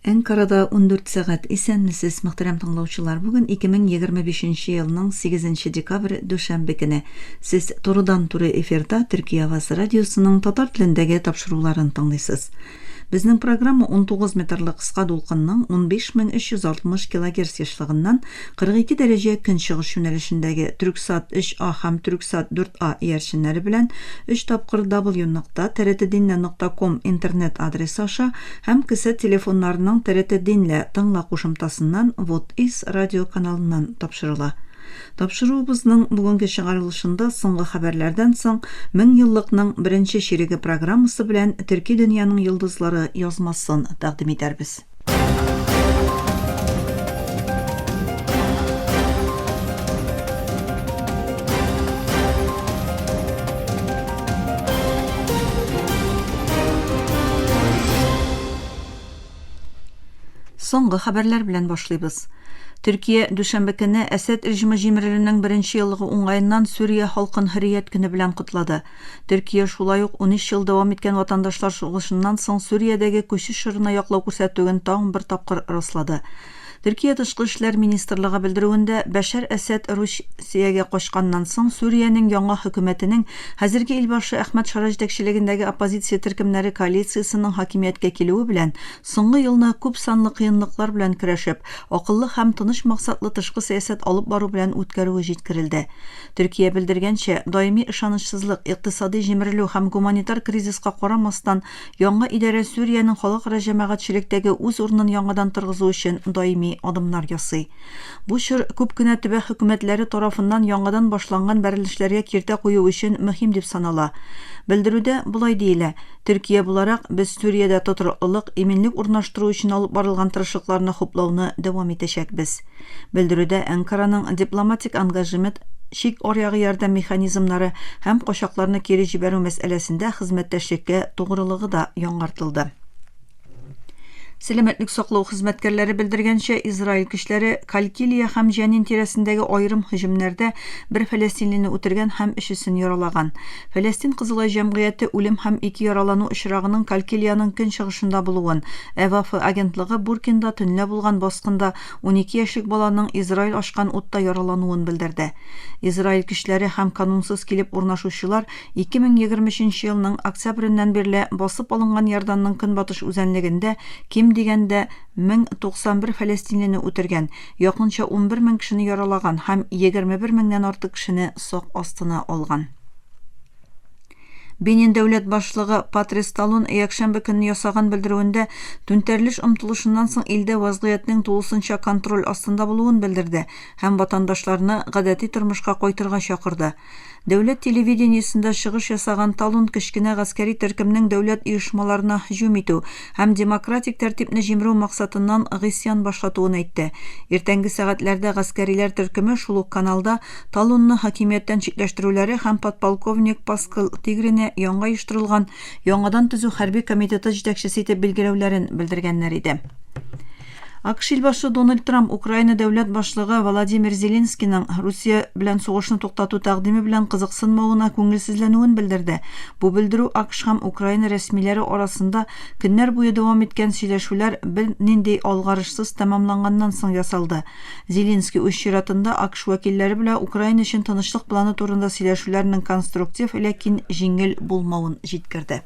Әнкарада 14 сәгать исәнмесез, мөхтәрәм тыңлаучылар. Бүген 2025 елның 8 декабрь дүшәмбе көне. Сез турыдан-туры эфирда Төркия Авазы радиосының татар телендәге тапшыруларын тыңлыйсыз. Безнең программа 19 метрлы кыска дулкынның 15360 кГц яшьлыгыннан 42 дәрәҗә көнчыгыш юнәлешендәге Түрксат 3А һәм Түрксат 4А иярченнәре белән 3 тапкыр w.trtdinle.com интернет адресы аша һәм кесә телефоннарының TRT Dinle тыңла кушымтасыннан Вот Is радио каналыннан тапшырыла. Тапшыруыбызның бүгенге чыгарылышында соңгы хәбәрләрдән соң 1000 еллыкның беренче ширеге программасы белән Төрки дөньяның йолдызлары язмасын тәкъдим итәрбез. Соңгы хәбәрләр белән башлыйбыз. Төркия дүшәмбе көне Әсәд режимы җимерелүенең беренче еллыгы уңаеннан Сүрия халкын хөррият көне белән котлады. Төркия шулай ук 13 ел дәвам иткән ватандашлар сугышыннан соң Сүриядәге күчеш шырына яклау күрсәтүен тагын бер тапкыр раслады. Төркия Тышкы эшләр министрлыгы белдерүендә, Бәшәр Әсәд Русиягә качканнан соң Сүриянең яңа хөкүмәтенең хәзерге илбашы Әхмәд Шара җитәкчелегендәге оппозиция төркемнәре коалициясының хакимияткә килүе белән соңгы елны күп санлы кыенлыклар белән көрәшеп, акыллы һәм тыныч максатлы тышкы сәясәт алып бару белән үткәрүе җиткерелде. Төркия белдергәнчә, даими ышанычсызлык, икътисади җимерелү һәм гуманитар кризиска карамастан, яңа идарә Сүриянең халыкара җәмәгатьчелектәге үз урынын яңадан торгызу өчен даими адымнар ясый. Бу чор күп кенә төбәк хөкүмәтләре тарафыннан яңадан башланган бәрелешләргә киртә кую өчен мөһим дип санала. Белдерүдә булай диелә: Төркия буларак без Сүриядә тотрыклылык, иминлек урнаштыру өчен алып барылган тырышлыкларны хуплауны дәвам итәчәкбез. Белдерүдә Әнкараның дипломатик ангажемент, чик аръягы ярдәм механизмнары һәм качакларны кире җибәрү мәсьәләсендә хезмәттәшлеккә тугрылыгы да яңартылды. Сәламәтлек саклау хезмәткәрләре белдергәнчә, Израиль көчләре Калкилия һәм Җанин тирәсендәге аерым һөҗүмнәрдә бер фәләстинлине үтергән һәм 3-сен яралаган. Фәләстин Кызыл Ай җәмгыяте үлем һәм 2 яралану очрагының Калкилияның көнчыгышында булуын, ЭВАФ агентлыгы Буркинда төнлә булган баскында 12 яшьлек баланың Израиль ашкан утта яралануын белдерде. Израиль көчләре һәм канунсыз килеп урнашучылар 2023 елның октябреннән бирле басып алынган Ярданның көнбатыш үзәнлегендә ким дигәндә 1091 фәләстинлине үтергән, якынча 11,000 кешене яралаган һәм 21 меңнән артык кешене сак астына алган. Бенин дәүләт башлыгы Патрис Талун якшәмбе көнне ясаган белдерүендә түнтәрлеш омтылышыннан соң илдә вазгыятьнең тулысынча контроль астында булуын белдерде һәм ватандашларны гадәти тормышка кайтырга чакырды. Дәүләт телевидениесендә чыгыш ясаган Талун кечкенә гаскәри төркемнең дәүләт оешмаларына һөҗүм итү һәм демократик тәртипне җимерү максатыннан гысьян башлатуын әйтте. Иртәнге сәгатьләрдә гаскәриләр төркеме шул ук каналда Талунны хакимияттән чикләштерүләре һәм подполковник Паскал Тигрине яңа оештырылган яңадан төзү хәрби комитеты җитәкчесе итеп билгеләүләрен белдергәннәр иде. АКШ илбашы Дональд Трамп Украина дәүләт башлыгы Владимир Зеленскийның Русия белән сугышны туктату тәкъдиме белән кызыксынмавына күңелсезләнүен белдерде. Бу белдерү АКШ һәм Украина рәсмиләре арасында көннәр буе дәвам иткән сөйләшүләр нинди алгарышсыз тәмамланганнан соң ясалды. Зеленский үз чиратында АКШ вәкилләре белән Украина өчен тынычлык планы турында сөйләшүләрнең конструктив, ләкин җиңел булмавын җиткерде.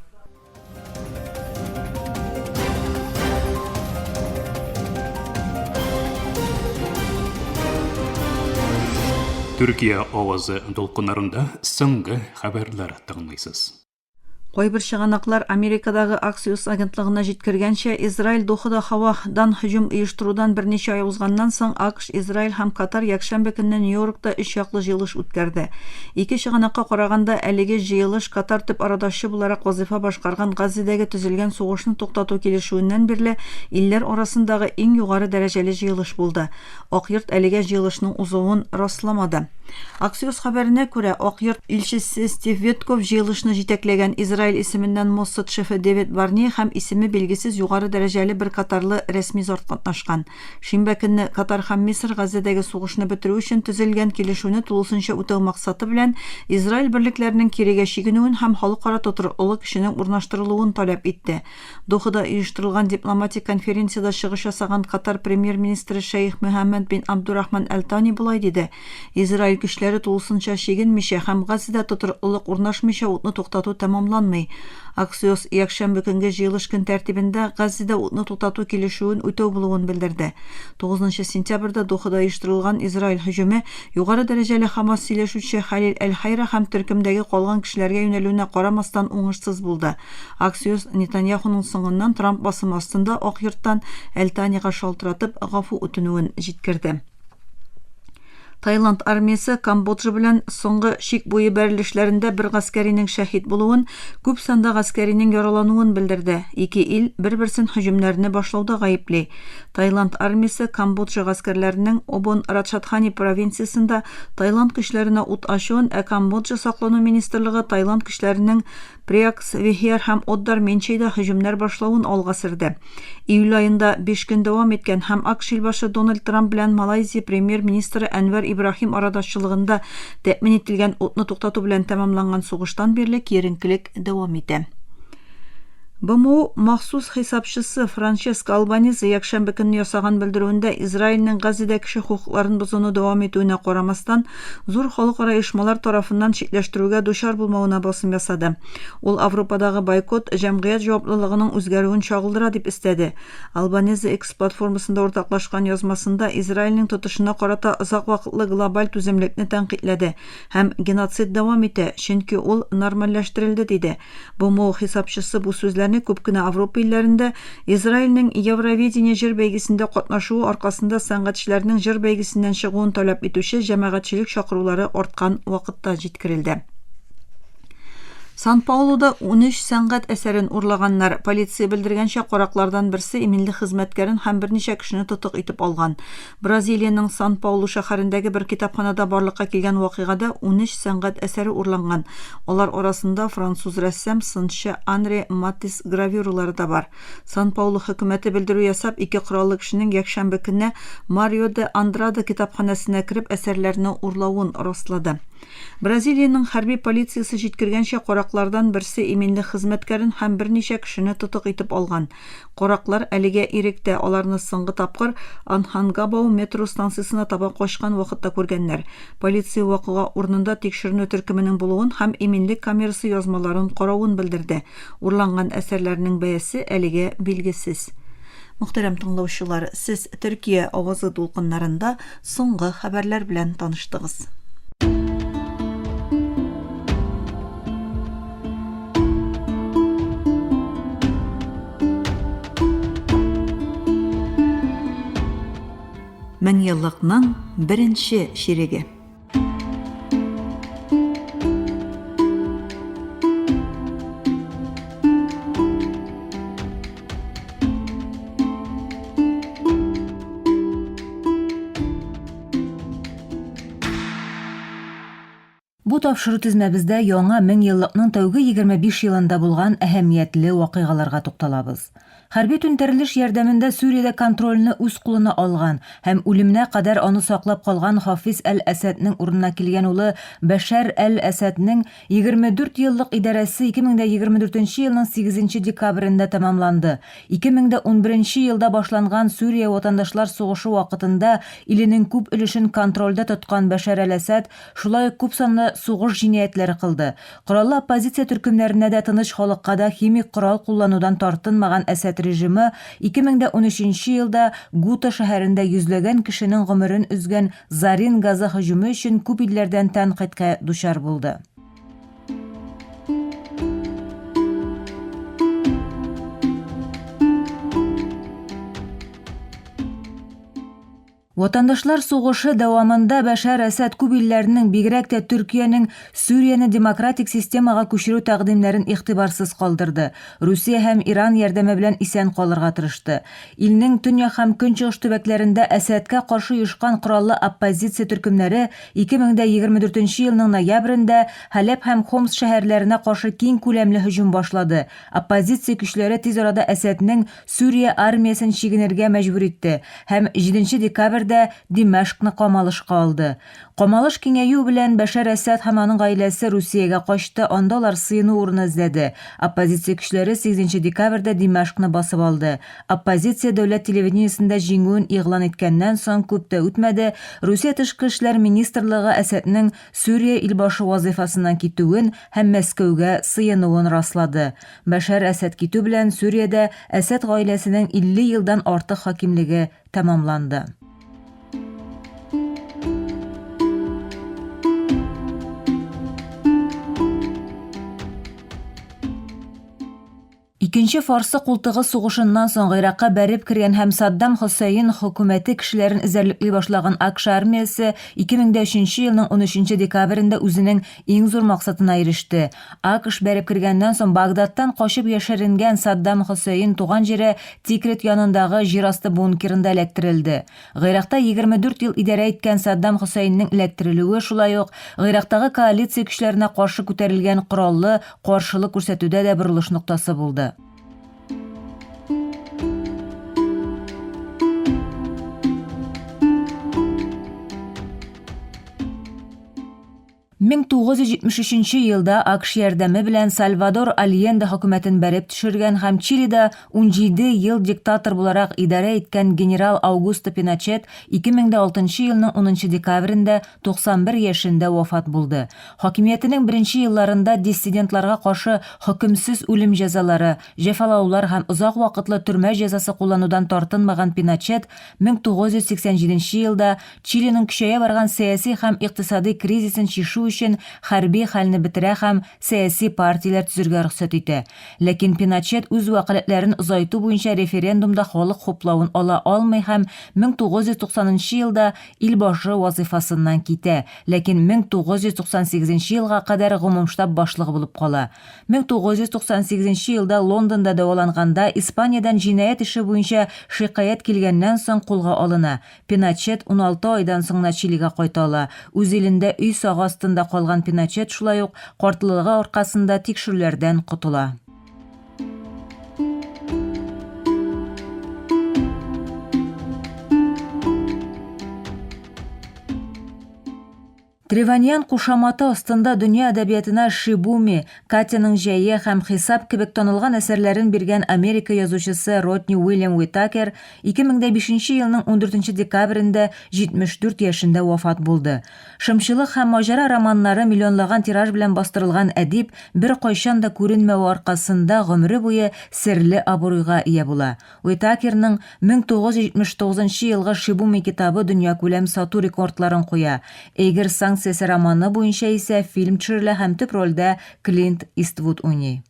Төркия авазы дулкыннарында соңгы хәбәрләр тыңлыйсыз. Кайбер чыганаклар Америкадагы Axios агентлыгына җиткергәнчә, Израиль Дохада һавадан һөҗүм оештырудан берничә ай узганнан соң АКШ, Израиль һәм Катар якшәмбе көнне Нью-Йоркта 3 яклы җыелыш үткәрде. Ике чыганакка караганда, әлеге җыелыш Катар төп арадашы буларак вазифа башкарган Газидәге төзелгән сугышны туктату килешүеннән бирле илләр арасындагы иң югары дәрәҗәле җыелыш булды. Ак йорт әлеге җыелышның узуын расламады. Axios хәбәренә күрә, Ак йорт илчесе Стив Витков җыелышны җитәкләгән Израиль Израиль исеменнән Моссад шефы Дэвид Барни һәм исеме билгесез югары дәрәҗәле бер катарлы рәсми зат катнашкан. Шимбә көнне Катар һәм Мисыр Газадагы сугышны бетерү өчен төзелгән килешүне тулысынча үтәү максаты белән Израиль берлекләренең кирегә чигенүен һәм халыкара тотрыклы кешенең урнаштырылуын таләп итте. Дохада оештырылган дипломатик конференцияда чыгыш ясаган Катар премьер-министры Шейх Мөхәммәд бин Абдурахман Әл-Тани булай диде: Израиль көчләре тулысынча чигенмичә һәм Газада тотрыклылык урнашмыйча утны туктату тәмамланмый. Аксиос якшәмбе көнге җыелыш көн тәртибендә Газада утны туктату килешүен үтәү булуын белдерде. 9 сентябрьдә Дохада оештырылган Израиль һөҗүме югары дәрәҗәле Хамас сөйләшүче Халил Әл-Хайра һәм төркемдәге калган кешеләргә юнәлүенә карамастан уңышсыз булды. Аксиос Нетаньяхуның соңыннан Трамп басым астында Ак йорттан Әл-Танига шалтыратып гафу үтенүен җиткерде. Таиланд армиясе Камбоджа белән соңгы шик буе бәрелешләрендә бер гаскәринең шәһид булуын, күп санда гаскәринең яралануын белдерде. Ике ил бер-берсен һөҗүмнәрне башлауда гаепли. Таиланд армиясе Камбоджа гаскәрләренең Обон Раджатхани провинциясында Таиланд көчләренә ут ачуын, Камбоджа саклану министрлыгы Таиланд көчләренең Приакс, Вихер һәм Оддар Менчейдә һөҗүмнәр башлавын алга сөрде. Июль аенда 5 көн дәвам иткән һәм АКШ илбашы Дональд Трамп белән Малайзия премьер-министры Әнвәр Ибрахим арадашчылыгында тәэмин ителгән утны туктату белән тәмамланган сугыштан бирле киеренкелек дәвам итә. БМО махсус хисапчысы Франческо Албанезе якшәмбе көнне ясаган белдерүендә Израильнең Газада кеше хукукларын бозуны дәвам итүенә карамастан зур халыкара оешмалар тарафыннан чикләштерүгә дучар булмавына басым ясады. Ул Европадагы бойкот җәмгыять җаваплылыгының үзгәрүен чагылдыра дип истәде. Албанезе X платформасында уртаклашкан язмасында Израильнең тотышына карата озак вакытлы глобаль түземлекне тәнкыйтьләде һәм геноцид дәвам итә, чөнки ул нормальләштерелде диде. БМО хисапчысы бу сүзләрне күп кенә Европа илләрендә Израильнең Евровидение җыр бәйгесендә катнашуы аркасында сәнгатьчеләрнең җыр бәйгесеннән чыгуын таләп итүче җәмәгатьчелек чакырулары арткан вакытта җиткерелде. Сан-Паулуда 13 сәнгать әсәрен урлаганнар. Полиция белдергәнчә, караклардан берсе иминле хезмәткәрен һәм берничә кешене тотык итеп алган. Бразилиянең Сан-Паулу шәһәрендәге бер китапханада барлыкка килгән вакыйгада 13 сәнгать әсәре урланган. Алар арасында француз рәссам, сынчы Анре Матис гравюралары да бар. Сан-Паулу хөкүмәте белдерү ясап, 2 кораллы кешенең якшәмбе көнне Марио де Андрада китапханәсенә кереп әсәрләрне урлавын раслады. Бразилиянең хәрби полициясе җиткергәнчә, караклардан берсе иминле хезмәткәрен һәм берничә кешене тотык итеп алган. Караклар әлегә иректә аларны соңгы тапкыр Анхангабау метро станциясына таба качкан вакытта күргәннәр. Полиция вакыйга урынында тикшеренү төркеменең булуын һәм иминлек камерасы язмаларын каравын белдерде. Урланган әсәрләрнең бәясе әлегә билгесез. Мөхтәрәм тыңлаучылар, сез Төркия авазы дулкыннарында соңгы хәбәрләр белән таныштыгыз. Мен еллыкның беренче ширеге. Бу тапшыру тизмәбездә яңа 1000 еллыкның тәүге 25 елында булган әһәмиятле вакыйгаларга тукталабыз. Хәрби түнтәрелеш ярдәмендә Сүриядә контрольны үз кулына алган һәм үлемнә кадәр аны саклап калган Хафиз әл-Әсәднең урынына килгән улы Бәшәр әл-Әсәднең 24 еллык идарәсе 2024 елның 8 декабрендә тәмамланды. 2011 елда башланган Сүрия ватандашлар сугышы вакытында иленең күп өлешен контрольдә тоткан Бәшәр әл-Әсәд шулай ук күп санлы сугыш җинаятләре кылды. Кораллы оппозиция төркемнәренә дә тыныч халыкка да химик корал кулланудан тартынмаган Әсәд режимы 2013 елда Гута шәһәрендә йөзләгән кешенең гомерен үзгән Зарин газы һөҗүме өчен күп илләрдән тәнкыйтькә дучар булды. Ватандашлар сугышы дәвамында Бәшәр Әсәд күп илләрнең, бигрәк тә Төркиянең Сүрияне демократик системага күчерү тәкъдимнәрен игътибарсыз калдырды. Русия һәм Иран ярдәме белән исән калырга тырышты. Илнең төньяк һәм көнчыгыш төбәкләрендә Әсәдкә каршы оешкан кораллы оппозиция төркемнәре 2024 елның ноябрендә Халеп һәм Хомс шәһәрләренә каршы киң күләмле һөҗүм башлады. Оппозиция көчләре тиз арада Әсәднең Сүрия армиясын чигенергә мәҗбүр итте һәм 7 декабрь Димәшкны камалышка алды. Камалыш киңәю белән Бәшәр Әсәд һәм аның гаиләсе Русиягә качты, анда алар сыену урыны эзләде. Оппозиция көчләре 8 декабрьдә Димәшкны басып алды. Оппозиция дәүләт телевидениесендә җиңүен игълан иткәннән соң күп тә үтмәде, Русия тышкы эшләр министрлыгы Әсәднең Сүрия илбашы вазифасыннан китүен һәм Мәскәүгә сыенуын раслады. Бәшәр Әсәд китү белән Сүриядә Әсәд гаиләсенең 50 елдан артык хакимлеге тәмамланды. Икенче Фарсы култыгы сугышыннан соң Иракка бәреп кергән һәм Саддам Хусейн хөкүмәте кешеләрен эзәрлекли башлаган АКШ армиясе 2003 елның 13 декабрендә үзенең иң зур максатына иреште. АКШ бәреп кергәннән соң Багдадтан качып яшеренгән Саддам Хусейн туган җире Тикрит янындагы җирасты бункерында эләктерелде. Гыйракта 24 ел идарә иткән Саддам Хусейнның эләктерелүе шулай ук Гыйрактагы коалиция көчләренә каршы күтәрелгән кораллы каршылык күрсәтүдә дә борылыш ноктасы булды. 1973 елда АКШ ярдәме белән Сальвадор Альенде хөкүмәтен бәреп төшергән һәм Чилидә 17 ел диктатор буларак идарә иткән генерал Аугусто Пиночет 2006 елның 10 декабрендә 91 яшендә вафат булды. Хакимиятенең беренче елларында диссидентларга каршы хөкемсез үлем җәзалары, җәфалаулар һәм озак вакытлы төрмә җәзасы кулланудан тартынмаган Пиночет 1987 елда Чилинең көчәя барган сәяси һәм икътисади кризисын чишү өчен хәрби хәлне бетерә һәм сәяси партияләр төзергә рөхсәт итә. Ләкин Пиночет үз вәкаләтләрен озайту буенча референдумда халык хуплавын ала алмый һәм 1990 елда илбашы вазифасыннан китә. Ләкин 1998 елга кадәр гомумштаб башлыгы булып кала. 1998 елда Лондонда дәваланганда Испаниядән җинаять эше буенча шикаят килгәннән соң кулга алына. Пиночет 16 айдан соң Чилигә кайта ала. Үз илендә өй сагы астында калган Пиночет шулай ук картлыгы аркасында тикшерүләрдән котыла. Треваньян кушаматы астында дөнья әдәбиятына Шибуми, Катяның җәе һәм Хисап кебек танылган әсәрләрен биргән Америка язучысы Родни Уильям Уитакер 2005 елның 14 декабрендә 74 яшендә вафат булды. Шымчылык һәм маҗара романнары миллионлаган тираж белән бастырылган әдип бер кайчан да күренмәү аркасында гомере буе серле абруйга ия була. Уитакерның 1979 елгы Шибуми китабы дөньякүләм сату рекордларын куя. Эйгер Санкциясе романы буенча исә фильм төшерелә һәм төп рольдә Клинт Иствуд уйный.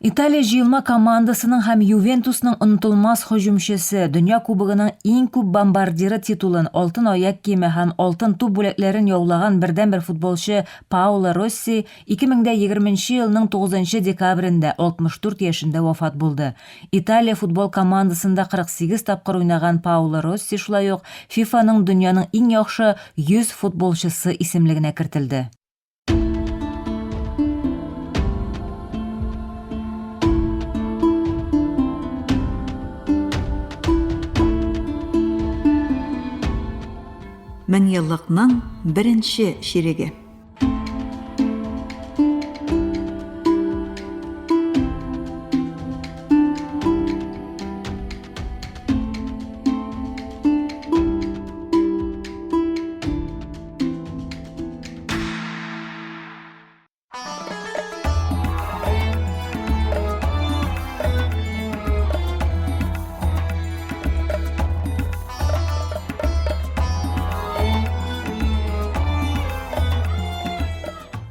Италия җыелма командасының һәм Ювентусның онытылмас һөҗүмчесе, Дөнья Кубогының иң күп бомбардиры титулын, алтын аяк киеме һәм алтын туп бүләкләрен яулаган бердәнбер футболчы Паоло Росси 2020 елның 9 декабрендә 64 яшендә вафат булды. Италия футбол командасында 48 тапкыр уйнаган Паоло Росси шулай ук ФИФАның дөньяның иң яхшы 100 футболчысы исемлегенә кертелде. Мен еллыкның беренче ширеге.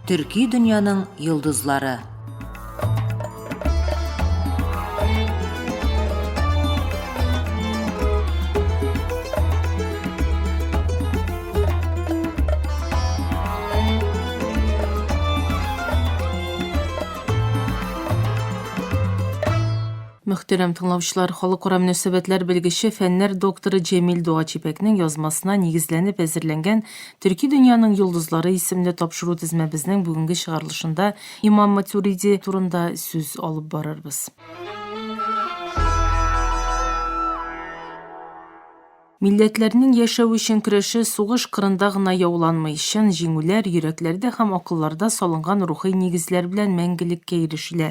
Төрки дөньяның йолдызлары. Мөхтәрәм тыңлаучылар, халыкара мөнәсәбәтләр белгече фәннәр докторы Җәмил Дуачипәкнең язмасына нигезләнеп әзерләнгән Төрки дөньяның йолдызлары исемле тапшыру тезмәбезнең бүгенге чыгарылышында Имам Матуриди турында сүз алып барырбыз. Милләтләрнең яшәү өчен көрәше сугыш кырында гына яуланмый, чын җиңүләр йөрәкләрдә һәм акылларда салынган рухи нигезләр белән мәңгелеккә ирешелә.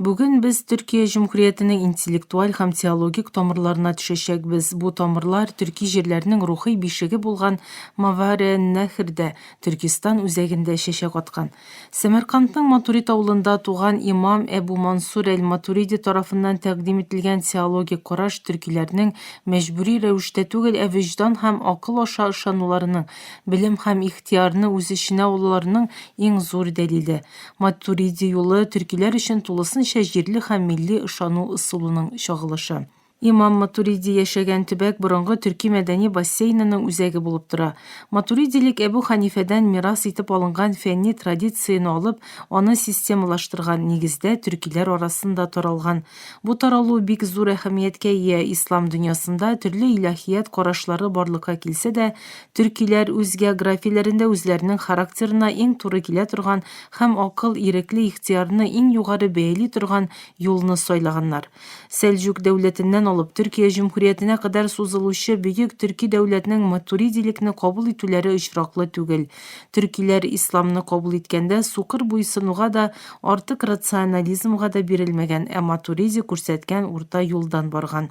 Бүген без Төркия Җөмһүриятенең интеллектуаль һәм теологик тамырларына төшәчәкбез. Бу тамырлар төрки җирләренең рухи бишеге булган Маваре-эн-Нәхрдә, Төркистан үзәгендә чәчәк аткан. Самаркандның Матурид авылында туган имам Әбу Мансур әл-Матуриди тарафыннан тәкъдим ителгән теологик караш төркиләрнең мәҗбүри рәвештә ә виждан һәм акыл аша ышануларының, белем һәм ихтиярны үз эченә алуларының иң зур дәлиле. Матуриди юлы төркиләр өчен тулысынча җирле һәм милли ышану ысулының чагылышы. Имам Матуриди яшәгән төбәк борынгы төрки мәдәни бассейнының үзәге булып тора. Матуридилек Әбу Ханифәдән мирас итеп алынган фәнни традицияны алып, аны системалаштырган, нигездә төркиләр арасында таралган. Бу таралу бик зур әһәмияткә ия. Ислам дөньясында төрле илаһият карашлары барлыкка килсә дә, төркиләр үз географияләрендә үзләренең характерына иң туры килә торган һәм акыл, ирекле ихтиярны иң югары бәяли торган юлны сайлаганнар. Сәлҗүк дәүләтеннән алып Төркия Җөмһүриятенә кадәр сузылучы бөек төрки дәүләтенең матуридилекне кабул итүләре очраклы түгел. Төркиләр исламны кабул иткәндә сукыр буйсынуга да, артык рационализмга да бирелмәгән, ә Матуриди күрсәткән урта юлдан барган.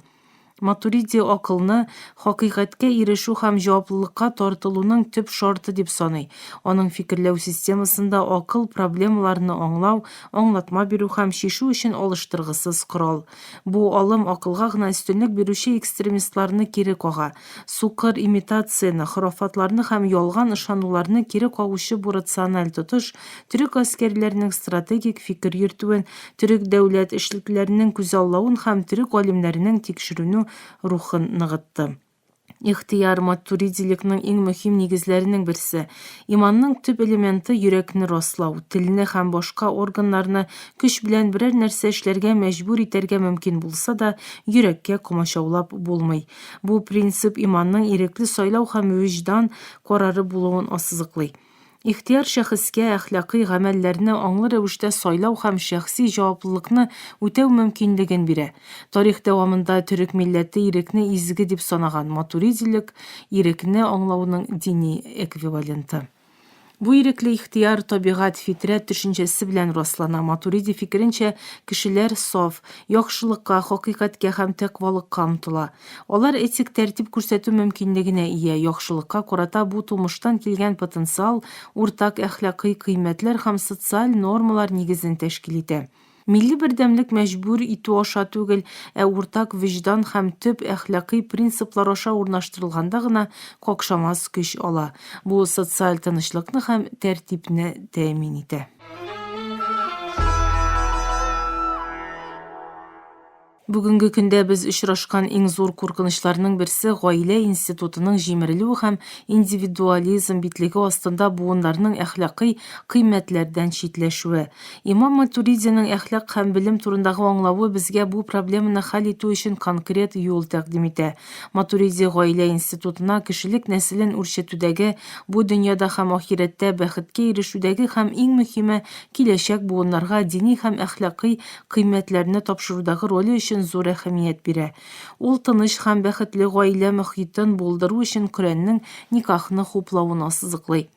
Матуриди акылны хакыйкатькә ирешү һәм җаваплылыкка тартылуның төп шарты дип саный. Аның фикерләү системасында акыл проблемаларны аңлау, аңлатма бирү һәм шишу өчен алыштыргысыз корал. Бу алым акылга гына өстенлек бирүче экстремистларны кире кага. Сукыр имитацияны, хорафатларны һәм ялган ышануларны кире кагучы бу рациональ тотыш төрек аскәрләренең стратегик фикер йөртүен, төрек дәүләт эшлекләренең күзаллавын һәм төрек галимнәренең тикшерүне рухын ныгытты. Ихтияр матуридилекнең иң мөһим нигезләренең берсе. Иманның төп элементы йөрәкне раслау, телне һәм башка органнарны көч белән берәр нәрсә эшләргә мәҗбүр итәргә мөмкин булса да, йөрәккә комачаулап булмый. Бу принцип иманның ирекле сайлау һәм виждан карары булуын ассызыклый. Ихтияр шәхескә әхлакый гамәлләрне аңлы рәвештә сайлау һәм шәхси җаваплылыкны үтәү мөмкинлеген бирә. Тарих дәвамында төрек милләте ирекне изге дип санаган. Матуридилек ирекне аңлауның дини эквиваленты. Бу ирекле ихтияр табигать, фитрәт төшенчәсе белән раслана. Матуриди фикеренчә, кешеләр саф, яхшылыкка, хакыйкатькә һәм тәкъвалыкка омтыла. Алар этик тәртип күрсәтү мөмкинлегенә ия. Яхшылыкка карата бу тумыштан килгән потенциал, уртак әхлакый кыйммәтләр һәм социаль нормалар нигезен тәшкил итә. Милли бердәмлек мәҗбүр итү аша түгел, ә уртак виждан һәм төп әхлакый принциплар аша урнаштырылганда гына какшамас көч ала. Бу социаль тынычлыкны һәм тәртипне тәэмин итә. Бүгенге көндә без очрашкан иң зур куркынычларның берсе гаилә институтының җимерелүе һәм индивидуализм битлеге астында буыннарның әхлакый кыйммәтләрдән читләшүе. Имам Матуридиның әхлак һәм белем турындагы аңлавы безгә бу проблеманы хәл итү өчен конкрет юл тәкъдим итә. Матуриди гаилә институтына кешелек нәселен үрчетүдәге, бу дөньяда һәм ахирәттә бәхеткә ирешүдәге һәм иң мөһиме киләчәк буыннарга дини һәм әхлакый кыйммәтләрне тапшырудагы роле өчен зур әһәмият бирә. Ул тыныч һәм бәхетле гаилә мөхитен булдыру өчен Коръәннең никахны хуплавын ассызыклый.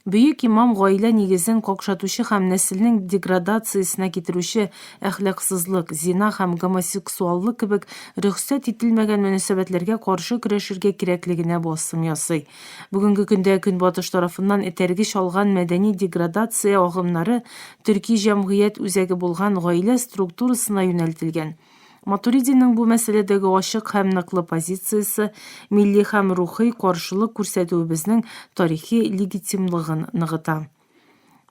Бөек имам гаилә нигезен какшатучы һәм нәселнең деградациясенә китерүче әхлаксызлык, зина һәм гомосексуаллык кебек рөхсәт ителмәгән мөнәсәбәтләргә каршы көрәшергә кирәклегенә басым ясый. Бүгенге көндә Көнбатыш тарафыннан этәргеч алган мәдәни деградация агымнары төрки җәмгыять үзәге булган гаилә структурасына юнәлтелгән. Матуридиның бу мәсьәләдәге ачык һәм ныклы позициясе милли һәм рухи каршылык күрсәтүебезнең тарихи легитимлыгын ныгыта.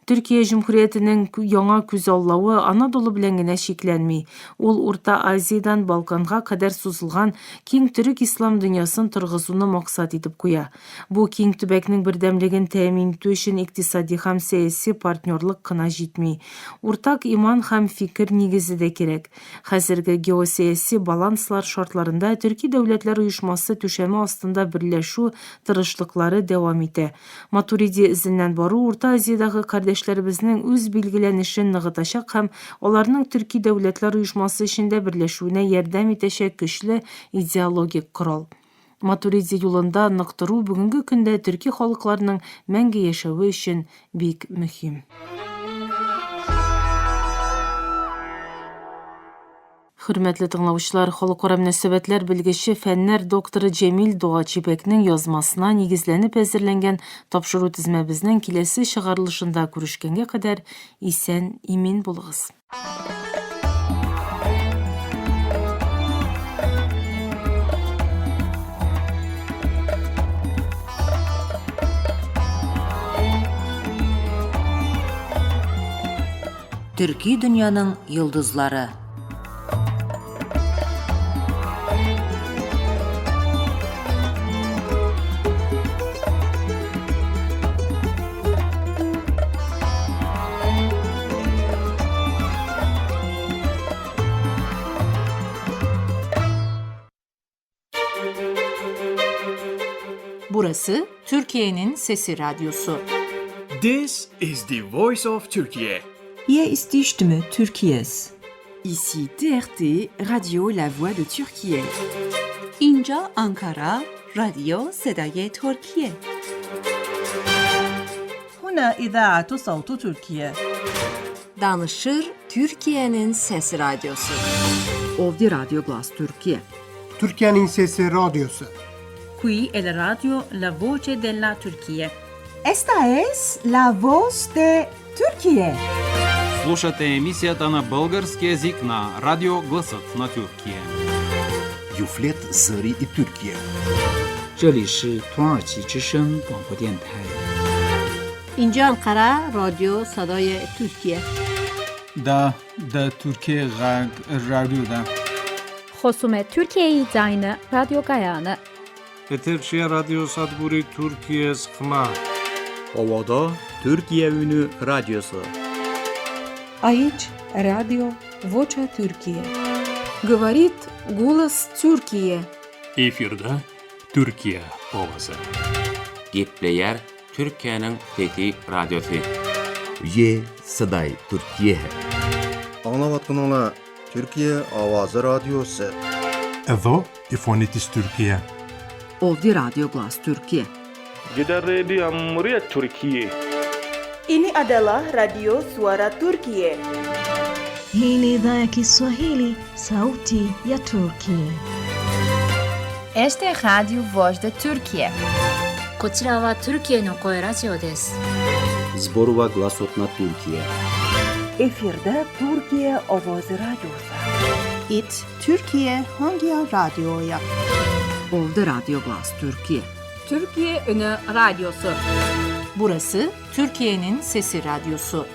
Türkiye Cumhuriyeti'nin яңа күз аллауы Анадолу белән генә шикләнми. Ул Урта Азиядан Балканга кадәр сузылган киң төрек ислам дөньясын торгызуны максат итеп куя. Бу киң төбәкнең бердәмлеген тәэмин итү өчен икътисади һәм сәяси партнерлык кына җитми. Уртак иман һәм фикер нигезе дә кирәк. Хәзерге геосәяси баланслар шартларында Төрки дәүләтләр оешмасы түшәме астында берләшү тырышлыклары дәвам итә. Матуриди эзеннән бару Урта Азиядагы кардәшләребезнең үз билгеләнешен ныгытачак һәм аларның Төрки дәүләтләр оешмасы эчендә берләшүенә ярдәм итәчәк көчле идеологик корал. Матуриди юлында нык тору бүгенге көндә төрки халыкларының мәңге яшәве өчен бик мөһим. Хөрмәтле тыңлаучылар, халыкара мөнәсәбәтләр белгече фәннәр докторы Җәмил Дугачибекнең язмасына нигезләнеп әзерләнгән тапшыру тезмәбезнең киләсе чыгарылышында күрешкәнгә кадәр исән имин булыгыз. Төрки дөньяның йолдызлары. Burası Türkiye'nin Sesi Radyosu. This is the voice of Turkey. Hier ist die Stimme Türkiye's. Ici TRT, Radio La Voix de Türkiye. اینجا آنکارا، رادیو صدای ترکیه. هنا إذاعة صوت تركيا. Danışır Türkiye'nin Sesi Radyosu. Ovdi Radio Glas Türkiye. Türkiye'nin Sesi Radyosu. Qui è la radio La Voce della Turquía. Esta es la voz de Turquía. Слушате емисията на български език на Радио Гласът на Тюркия. Юфлет Зари и Türkiye. 这里是土耳其之声广播电台。 اینجا انقره رادیو صدای ترکیه. دا ترکیه غرب رادیو دا. خصوم ترکیه زاین رادیو گایانه. Eterşehir Radyo Sadburi Türkiye Sıkma. Ovada Türkiye Ünü Radyosu. Aici Radio Vocea Türkiye. Говорит голос Türkiye. Efirde Türkiye ovası. Gepleyer Türkiye'nin Fethi Radyosu. Ye Saday Türkiye. Anlavatkanlar Türkiye Avazı Radyosu. Edo İfonitis Türkiye. Ovdi Radio Glas Türkiye. Jeddah Radio Amriyat Türkiye. Ini adalah Radio Suara Turkiye. Hii ni idhaa ya Kiswahili, sauti ya Turkiye. Este es Radio Voz de Turkiye. こちらはトルキエの声ラジオです。 Zborova Glasot na Türkiye. Efirde Türkiye Ovozi Radyosu. It Türkiye Hangi Radyo'ya? Ovdi Radio Glas Türkiye. Türkiye Ünü Radyosu. Burası Türkiye'nin Sesi Radyosu.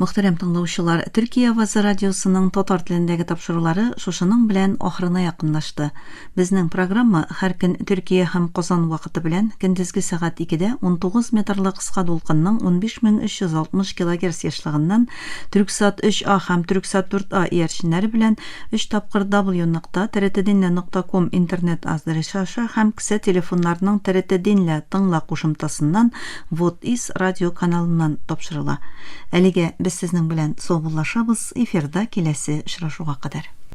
Мөхтәрәм тыңлаучылар, Төркия Авазы радиосының татар телендәге тапшырулары шушының белән ахырына якынлашты. Безнең программа һәр көн Төркия һәм Казан вакыты белән көндезге сәгать 2дә 19 метрлы кыска дулкынның 15360 кГц яшьлегеннән Төрксат 3А һәм Төрксат 4А иярченнәре белән 3 тапкыр w.trtdinle.com интернет адресаша һәм кесә телефоннарының TRT-Dinle тыңла кушымтасыннан Вот-Ис радио каналыннан тапшырыла. Әлегә без сезнең белән саубуллашабыз, эфирда киләсе очрашуга кадәр.